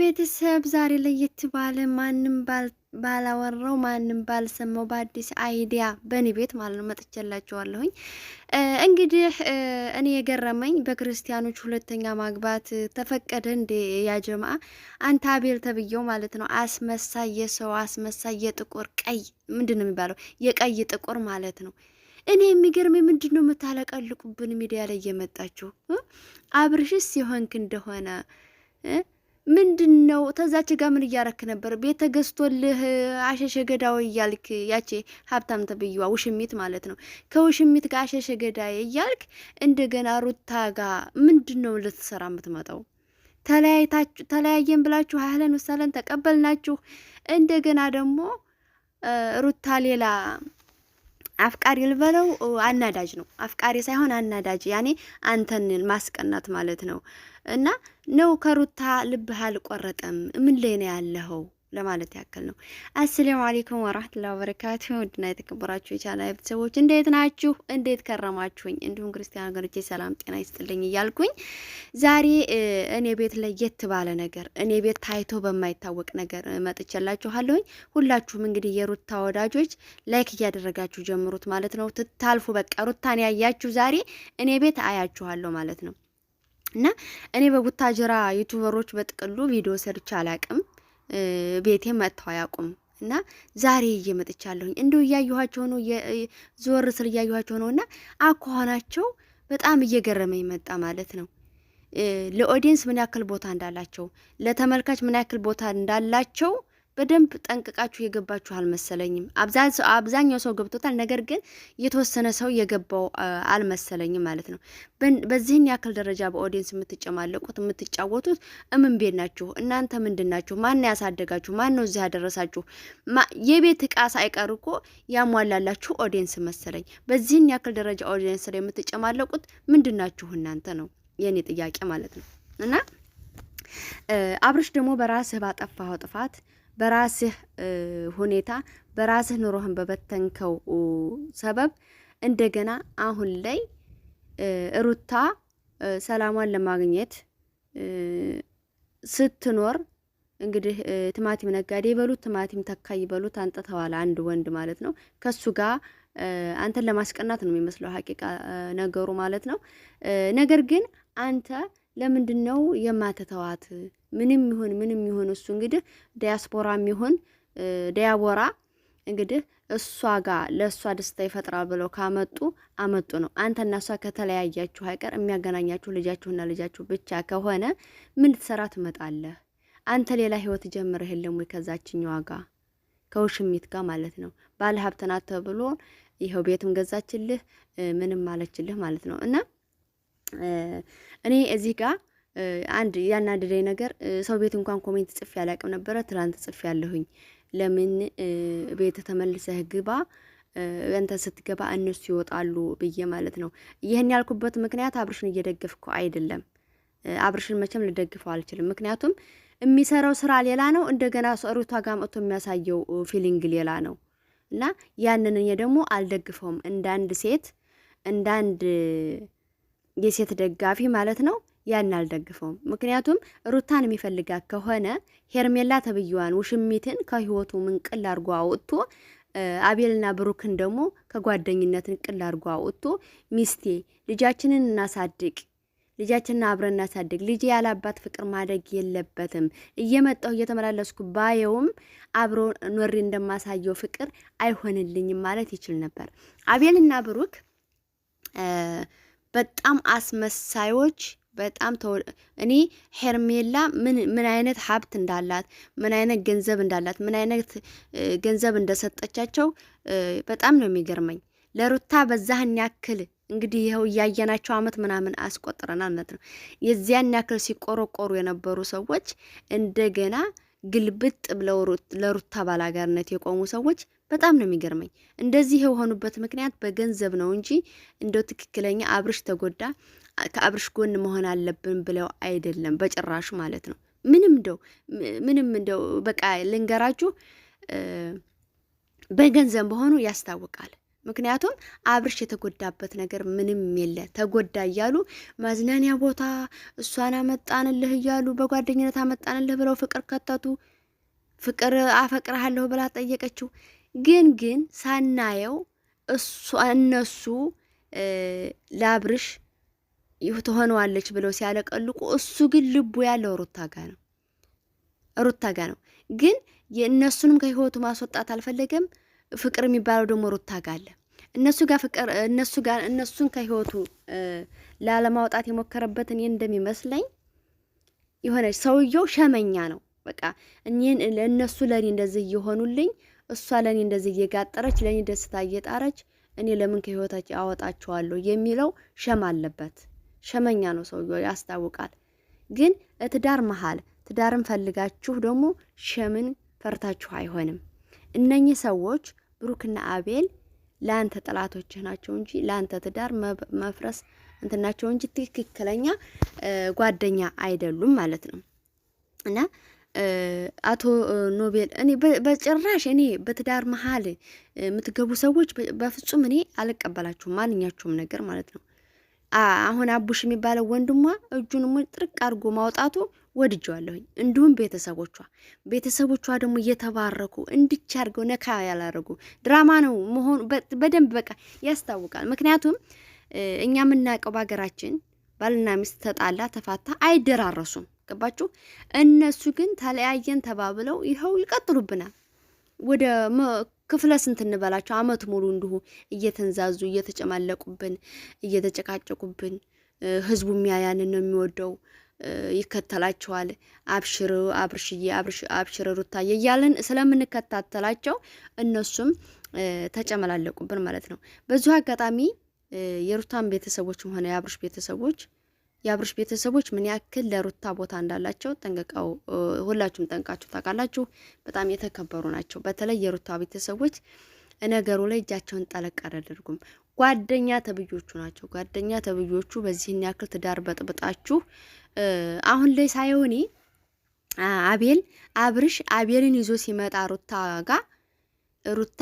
ቤተሰብ ዛሬ ለየት ባለ ማንም ባላወራው ማንም ባልሰማው በአዲስ አይዲያ በእኔ ቤት ማለት ነው መጥቼላችኋለሁኝ። እንግዲህ እኔ የገረመኝ በክርስቲያኖች ሁለተኛ ማግባት ተፈቀደ እንዴ? ያጀማ አንተ አቤል ተብዬው ማለት ነው አስመሳይ፣ የሰው አስመሳይ፣ የጥቁር ቀይ ምንድን ነው የሚባለው? የቀይ ጥቁር ማለት ነው። እኔ የሚገርመኝ ምንድን ነው የምታለቀልቁብን ሚዲያ ላይ እየመጣችሁ አብርሽስ የሆንክ እንደሆነ ምንድነው? ተዛች ጋር ምን እያረክ ነበር? ቤት ተገዝቶልህ አሸሸ ገዳው እያልክ ያቺ ሀብታም ተብዬዋ ውሽሚት ማለት ነው ከውሽሚት ጋር አሸሸ ገዳይ እያልክ እንደገና ሩታ ጋር ምንድነው ልትሰራ የምትመጣው? ተለያየን ብላችሁ አህለን ወሰለን ተቀበልናችሁ። እንደገና ደግሞ ሩታ ሌላ አፍቃሪ ልበለው አናዳጅ ነው። አፍቃሪ ሳይሆን አናዳጅ፣ ያኔ አንተን ማስቀናት ማለት ነው። እና ነው ከሩታ ልብህ አልቆረጠም። ምን ላይ ነው ያለኸው ለማለት ያክል ነው። አሰላሙ አለይኩም ወራህመቱላሂ ወበረካቱሁ። ውድና የተከበራችሁ የቻናሌ ቤተሰቦች እንዴት ናችሁ? እንዴት ከረማችሁኝ? እንዲሁም ክርስቲያን ወገኖቼ ሰላም ጤና ይስጥልኝ እያልኩኝ ዛሬ እኔ ቤት ለየት ባለ ነገር፣ እኔ ቤት ታይቶ በማይታወቅ ነገር መጥቼላችኋለሁኝ። ሁላችሁም እንግዲህ የሩታ ወዳጆች ላይክ እያደረጋችሁ ጀምሩት ማለት ነው። ትታልፉ በቃ ሩታን ያያችሁ ዛሬ እኔ ቤት አያችኋለሁ ማለት ነው። እና እኔ በቡታጅራ ዩቲዩበሮች በጥቅሉ ቪዲዮ ሰርቼ አላቅም፣ ቤቴ መጥተው አያውቁም። እና ዛሬ እየመጥቻለሁኝ እንደው እያየኋቸው ነው፣ ዞር ስል እያየኋቸው ነው። እና አኳኋናቸው በጣም እየገረመኝ መጣ ማለት ነው። ለኦዲየንስ ምን ያክል ቦታ እንዳላቸው፣ ለተመልካች ምን ያክል ቦታ እንዳላቸው በደንብ ጠንቅቃችሁ የገባችሁ አልመሰለኝም። አብዛኛው ሰው ገብቶታል፣ ነገር ግን የተወሰነ ሰው የገባው አልመሰለኝም ማለት ነው። በዚህን ያክል ደረጃ በኦዲየንስ የምትጨማለቁት የምትጫወቱት እምን ቤት ናችሁ እናንተ? ምንድን ናችሁ? ማን ያሳደጋችሁ? ማን ነው እዚህ ያደረሳችሁ? የቤት እቃ ሳይቀር እኮ ያሟላላችሁ ኦዲየንስ መሰለኝ። በዚህን ያክል ደረጃ ኦዲየንስ ላይ የምትጨማለቁት ምንድን ናችሁ እናንተ ነው የኔ ጥያቄ ማለት ነው። እና አብርሽ ደግሞ በራስህ ባጠፋኸው ጥፋት በራስህ ሁኔታ በራስህ ኑሮህን በበተንከው ሰበብ እንደገና አሁን ላይ ሩታ ሰላሟን ለማግኘት ስትኖር እንግዲህ ቲማቲም ነጋዴ ይበሉት ቲማቲም ተካይ ይበሉት አንጥተዋል፣ አንድ ወንድ ማለት ነው። ከሱ ጋር አንተን ለማስቀናት ነው የሚመስለው ሀቂቃ ነገሩ ማለት ነው። ነገር ግን አንተ ለምንድን ነው የማትተዋት? ምንም ይሁን እሱ እንግዲህ ዲያስፖራም ይሁን ዲያቦራ እንግዲህ እሷ ጋር ለእሷ ደስታ ይፈጥራል ብለው አመጡ ነው። አንተና እሷ ከተለያያችሁ አይቀር የሚያገናኛችሁ ልጃችሁና ልጃችሁ ብቻ ከሆነ ምን ልትሰራ ትመጣለህ? አንተ ሌላ ህይወት ጀምረህ የለም ወይ? ከዛችኛዋ ጋር ከውሽሚት ጋር ማለት ነው። ባለ ሀብት ናት ተብሎ ይኸው ቤትም ገዛችልህ ምንም ማለችልህ ማለት ነው። እና እኔ እዚህ ጋር አንድ ያናደደኝ ነገር ሰው ቤት እንኳን ኮሜንት ጽፌ አላቅም ነበረ። ትላንት ጽፌ ያለሁኝ ለምን ቤት ተመልሰህ ግባ፣ አንተ ስትገባ እነሱ ይወጣሉ ብዬ ማለት ነው። ይህን ያልኩበት ምክንያት አብርሽን እየደገፍኩ አይደለም። አብርሽን መቼም ልደግፈው አልችልም። ምክንያቱም የሚሰራው ስራ ሌላ ነው፣ እንደገና ሩታ ጋር መጥቶ የሚያሳየው ፊሊንግ ሌላ ነው። እና ያንን እኔ ደግሞ አልደግፈውም። እንዳንድ ሴት እንዳንድ የሴት ደጋፊ ማለት ነው። ያን አልደግፈውም። ምክንያቱም ሩታን የሚፈልጋት ከሆነ ሄርሜላ ተብዬዋን ውሽሚትን ከህይወቱ ምንቅል አድርጎ አውጥቶ አቤልና ብሩክን ደግሞ ከጓደኝነት እንቅል አድርጎ አውጥቶ ሚስቴ ልጃችንን እናሳድግ፣ ልጃችንን አብረን እናሳድግ፣ ልጄ ያላባት ፍቅር ማደግ የለበትም፣ እየመጣሁ እየተመላለስኩ ባየውም አብሮ ኖሬ እንደማሳየው ፍቅር አይሆንልኝም ማለት ይችል ነበር። አቤልና ብሩክ በጣም አስመሳዮች በጣም እኔ ሄርሜላ ምን አይነት ሀብት እንዳላት ምን አይነት ገንዘብ እንዳላት ምን አይነት ገንዘብ እንደሰጠቻቸው በጣም ነው የሚገርመኝ። ለሩታ በዛህን ያክል እንግዲህ ይኸው እያየናቸው አመት ምናምን አስቆጥረናል ማለት ነው። የዚያን ያክል ሲቆረቆሩ የነበሩ ሰዎች እንደገና ግልብጥ ብለው ለሩታ ባላጋርነት የቆሙ ሰዎች በጣም ነው የሚገርመኝ። እንደዚህ የሆኑበት ምክንያት በገንዘብ ነው እንጂ እንደው ትክክለኛ አብርሽ ተጎዳ ከአብርሽ ጎን መሆን አለብን ብለው አይደለም በጭራሹ ማለት ነው። ምንም እንደው በቃ ልንገራችሁ በገንዘብ መሆኑ ያስታውቃል። ምክንያቱም አብርሽ የተጎዳበት ነገር ምንም የለ። ተጎዳ እያሉ ማዝናኛ ቦታ እሷን አመጣንልህ እያሉ በጓደኝነት አመጣንልህ ብለው ፍቅር ከተቱ። ፍቅር አፈቅርሃለሁ ብላ ጠየቀችው። ግን ሳናየው እነሱ ለአብርሽ ትሆነዋለች ብለው ሲያለቀልቁ እሱ ግን ልቡ ያለው ሩታ ጋ ነው። ግን የእነሱንም ከህይወቱ ማስወጣት አልፈለገም። ፍቅር የሚባለው ደግሞ ሩታ ጋ አለ። እነሱን ከህይወቱ ላለማውጣት የሞከረበት እኔ እንደሚመስለኝ የሆነች ሰውየው ሸመኛ ነው። በቃ እነሱ ለኔ እንደዚህ እየሆኑልኝ፣ እሷ ለኔ እንደዚህ እየጋጠረች፣ ለኔ ደስታ እየጣረች፣ እኔ ለምን ከህይወታቸው አወጣቸዋለሁ የሚለው ሸም አለበት። ሸመኛ ነው ሰውየው፣ ያስታውቃል። ግን ትዳር መሃል ትዳርን ፈልጋችሁ ደግሞ ሸምን ፈርታችሁ አይሆንም። እነኚህ ሰዎች ብሩክና አቤል ለአንተ ጠላቶችህ ናቸው እንጂ ለአንተ ትዳር መፍረስ እንትናቸው እንጂ ትክክለኛ ጓደኛ አይደሉም ማለት ነው። እና አቶ ኖቤል እኔ በጭራሽ እኔ በትዳር መሃል የምትገቡ ሰዎች በፍጹም እኔ አልቀበላችሁም፣ ማንኛችሁም ነገር ማለት ነው። አሁን አቡሽ የሚባለው ወንድሟ እጁን ጥርቅ አድርጎ ማውጣቱ ወድጀዋለሁኝ። እንዲሁም ቤተሰቦቿ ደግሞ እየተባረኩ እንድቻ አድርገው ነካ ያላረጉ ድራማ ነው መሆኑ በደንብ በቃ ያስታውቃል። ምክንያቱም እኛ የምናውቀው በሀገራችን ባልና ሚስት ተጣላ ተፋታ አይደራረሱም። ገባችሁ? እነሱ ግን ተለያየን ተባብለው ይኸው ይቀጥሉብናል። ወደ ክፍለ ስንት እንበላቸው አመት ሙሉ እንዲሁ እየተንዛዙ እየተጨማለቁብን እየተጨቃጨቁብን። ህዝቡ የሚያያንን ነው የሚወደው፣ ይከተላቸዋል። አብሽር አብርሽዬ፣ አብሽር ሩታዬ እያልን ስለምንከታተላቸው እነሱም ተጨመላለቁብን ማለት ነው። በዚሁ አጋጣሚ የሩታን ቤተሰቦችም ሆነ የአብርሽ ቤተሰቦች ምን ያክል ለሩታ ቦታ እንዳላቸው ጠንቅቀው ሁላችሁም ጠንቃችሁ ታውቃላችሁ። በጣም የተከበሩ ናቸው። በተለይ የሩታ ቤተሰቦች ነገሩ ላይ እጃቸውን ጠለቅ አያደርጉም። ጓደኛ ተብዮቹ ናቸው። ጓደኛ ተብዮቹ በዚህን ያክል ትዳር በጥብጣችሁ አሁን ላይ ሳይሆን አብርሽ አቤልን ይዞ ሲመጣ ሩታ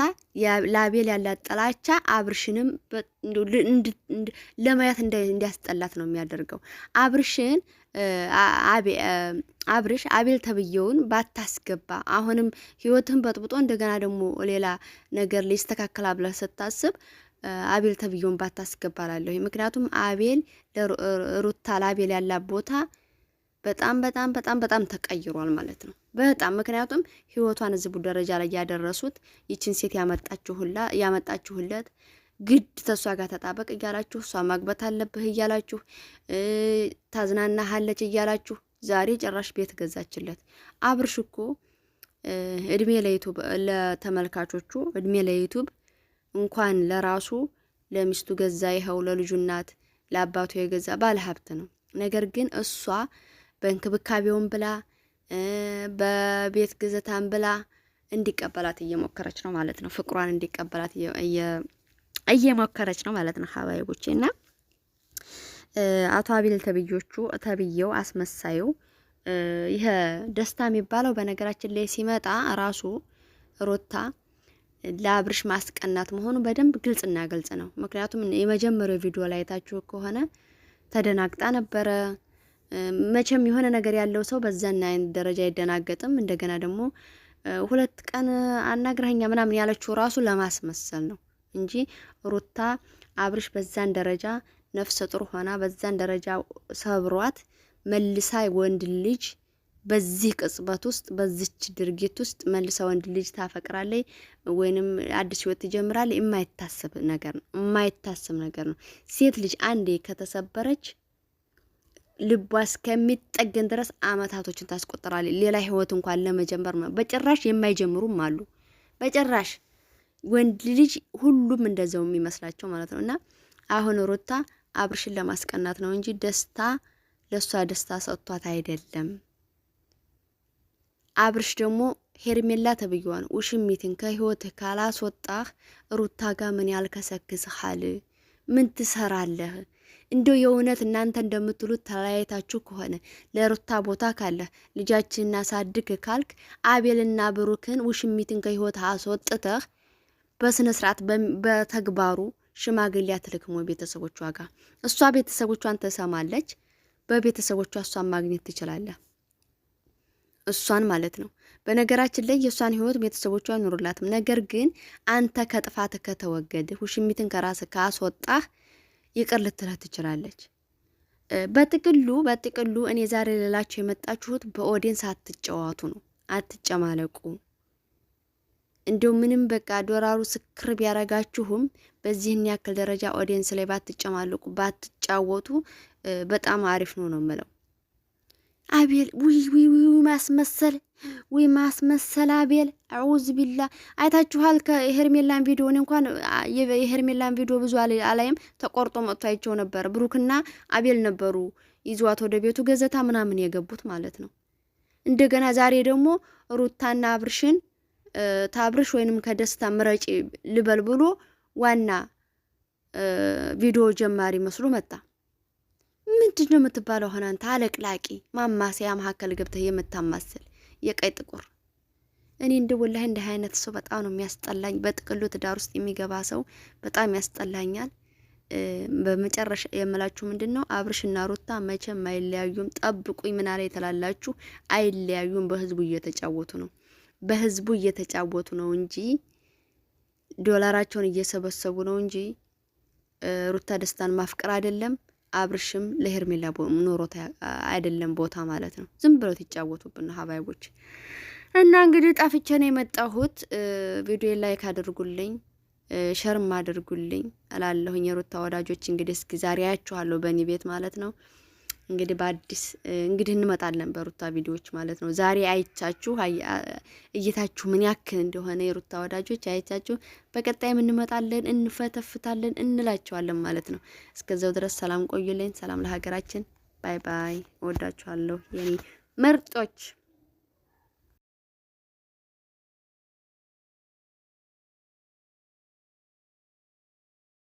ለአቤል ያላት ጥላቻ አብርሽንም ለማየት እንዲያስጠላት ነው የሚያደርገው። አብርሽ አቤል ተብየውን ባታስገባ አሁንም ህይወትን በጥብጦ እንደገና ደግሞ ሌላ ነገር ሊስተካከላ ብለህ ስታስብ አቤል ተብየውን ባታስገባ እላለሁ። ምክንያቱም አቤል ሩታ ለአቤል ያላት ቦታ በጣም ተቀይሯል ማለት ነው። በጣም ምክንያቱም ህይወቷን እዚህ ደረጃ ላይ ያደረሱት ይችን ሴት ያመጣችሁለት ግድ ተሷ ጋር ተጣበቅ እያላችሁ እሷ ማግባት አለብህ እያላችሁ ታዝናናሃለች እያላችሁ ዛሬ ጭራሽ ቤት ገዛችለት። አብርሽ እኮ እድሜ ለዩቱብ ለተመልካቾቹ እድሜ ለዩቱብ እንኳን ለራሱ ለሚስቱ ገዛ። ይኸው ለልጁ እናት ለአባቱ የገዛ ባለ ሀብት ነው። ነገር ግን እሷ በእንክብካቤውን ብላ በቤት ግዘታን ብላ እንዲቀበላት እየሞከረች ነው ማለት ነው። ፍቅሯን እንዲቀበላት እየሞከረች ነው ማለት ነው። ሀባይቦቼ እና አቶ አቤል ተብየው አስመሳዩ ይሄ ደስታ የሚባለው በነገራችን ላይ ሲመጣ ራሱ ሩታ ለአብርሽ ማስቀናት መሆኑ በደንብ ግልጽና ግልጽ ነው። ምክንያቱም የመጀመሪያው ቪዲዮ ላይ አይታችሁ ከሆነ ተደናግጣ ነበረ። መቼም የሆነ ነገር ያለው ሰው በዛና አይነት ደረጃ አይደናገጥም። እንደገና ደግሞ 2 ቀን አናግረኛ ምናምን ያለችው ራሱ ለማስመሰል ነው እንጂ ሩታ አብርሽ በዛን ደረጃ ነፍሰ ጡር ሆና በዛን ደረጃ ሰብሯት መልሳ ወንድ ልጅ በዚህ ቅጽበት ውስጥ በዚች ድርጊት ውስጥ መልሳ ወንድ ልጅ ታፈቅራለች ወይንም አዲስ ህይወት ትጀምራለች። የማይታሰብ ነገር ነው። ሴት ልጅ አንዴ ከተሰበረች ልቧ እስከሚጠገን ድረስ አመታቶችን ታስቆጥራለች። ሌላ ህይወት እንኳን ለመጀመር በጭራሽ የማይጀምሩም አሉ። በጭራሽ ወንድ ልጅ ሁሉም እንደዛው የሚመስላቸው ማለት ነው። እና አሁን ሩታ አብርሽን ለማስቀናት ነው እንጂ ደስታ ለሷ ደስታ ሰጥቷት አይደለም። አብርሽ ደግሞ ሄርሜላ ተብየዋን ውሽሚትን ከህይወትህ ካላስወጣህ ሩታ ጋር ምን ያልከሰክስሃል? ምን ትሰራለህ? እንደው የእውነት እናንተ እንደምትሉት ተለያይታችሁ ከሆነ ለሩታ ቦታ ካለ ልጃችንን እናሳድግ ካልክ አቤልና ብሩክን ውሽሚትን ከህይወት አስወጥተህ በስነ ስርዓት በተግባሩ ሽማግሌ አትልክም ወይ ቤተሰቦቿ ጋር? እሷ ቤተሰቦቿን ትሰማለች። በቤተሰቦቿ እሷን ማግኘት ትችላለህ። እሷን ማለት ነው። በነገራችን ላይ የእሷን ህይወት ቤተሰቦቿ አይኖሩላትም። ነገር ግን አንተ ከጥፋት ከተወገድ ውሽሚትን ከራስ ካስወጣህ ይቅር ልትላት ትችላለች። በጥቅሉ እኔ ዛሬ ልላችሁ የመጣችሁት በኦዲየንስ አትጨዋቱ ነው። አትጨማለቁ። እንዲሁ ምንም በቃ ዶራሩ ስክር ቢያረጋችሁም በዚህን ያክል ደረጃ ኦዲየንስ ላይ ባትጨማለቁ ባትጫወቱ በጣም አሪፍ ነው የምለው። አቤል ማስመሰል ማስመሰል አቤል አዑዝ ቢላ አይታችኋል። ከሄርሜላን ቪዲዮ እኔ እንኳን የሄርሜላን ቪዲዮ ብዙ አላይም፣ ተቆርጦ መጥቶ አይቼው ነበር። ብሩክና አቤል ነበሩ ይዟት ወደ ቤቱ ገዘታ ምናምን የገቡት ማለት ነው። እንደገና ዛሬ ደግሞ ሩታና አብርሽን ታብርሽ ወይንም ከደስታ ምረጪ ልበል ብሎ ዋና ቪዲዮ ጀማሪ መስሎ መጣ። ምንድን ነው የምትባለው? ሆነ አንተ አለቅላቂ ማማሰያ መካከል ገብተህ የምታማስል የቀይ ጥቁር። እኔ እንደ ወላሂ እንደ አይነት ሰው በጣም ነው የሚያስጠላኝ። በጥቅሉ ትዳር ውስጥ የሚገባ ሰው በጣም ያስጠላኛል። በመጨረሻ የምላችሁ ምንድን ነው አብርሽና ሩታ መቼም አይለያዩም። ጠብቁኝ ምን አለ የተላላችሁ አይለያዩም። በህዝቡ እየተጫወቱ ነው። በህዝቡ እየተጫወቱ ነው እንጂ ዶላራቸውን እየሰበሰቡ ነው እንጂ ሩታ ደስታን ማፍቀር አይደለም። አብርሽም ለሄርሜላ ኖሮት አይደለም ቦታ ማለት ነው። ዝም ብለው ይጫወቱብን ሀባይቦች። እና እንግዲህ ጣፍቼ ነው የመጣሁት። ቪዲዮ ላይክ አድርጉልኝ፣ ሸርም አድርጉልኝ እላለሁኝ። የሩታ ወዳጆች እንግዲህ እስኪ ዛሬ አያችኋለሁ በእኔ ቤት ማለት ነው። እንግዲህ በአዲስ እንግዲህ እንመጣለን በሩታ ቪዲዮዎች ማለት ነው። ዛሬ አይቻችሁ እይታችሁ ምን ያክል እንደሆነ የሩታ ወዳጆች አይቻችሁ በቀጣይም እንመጣለን እንፈተፍታለን እንላችኋለን ማለት ነው። እስከዛው ድረስ ሰላም ቆዩልኝ። ሰላም ለሀገራችን። ባይ ባይ። እወዳችኋለሁ የኔ ምርጦች።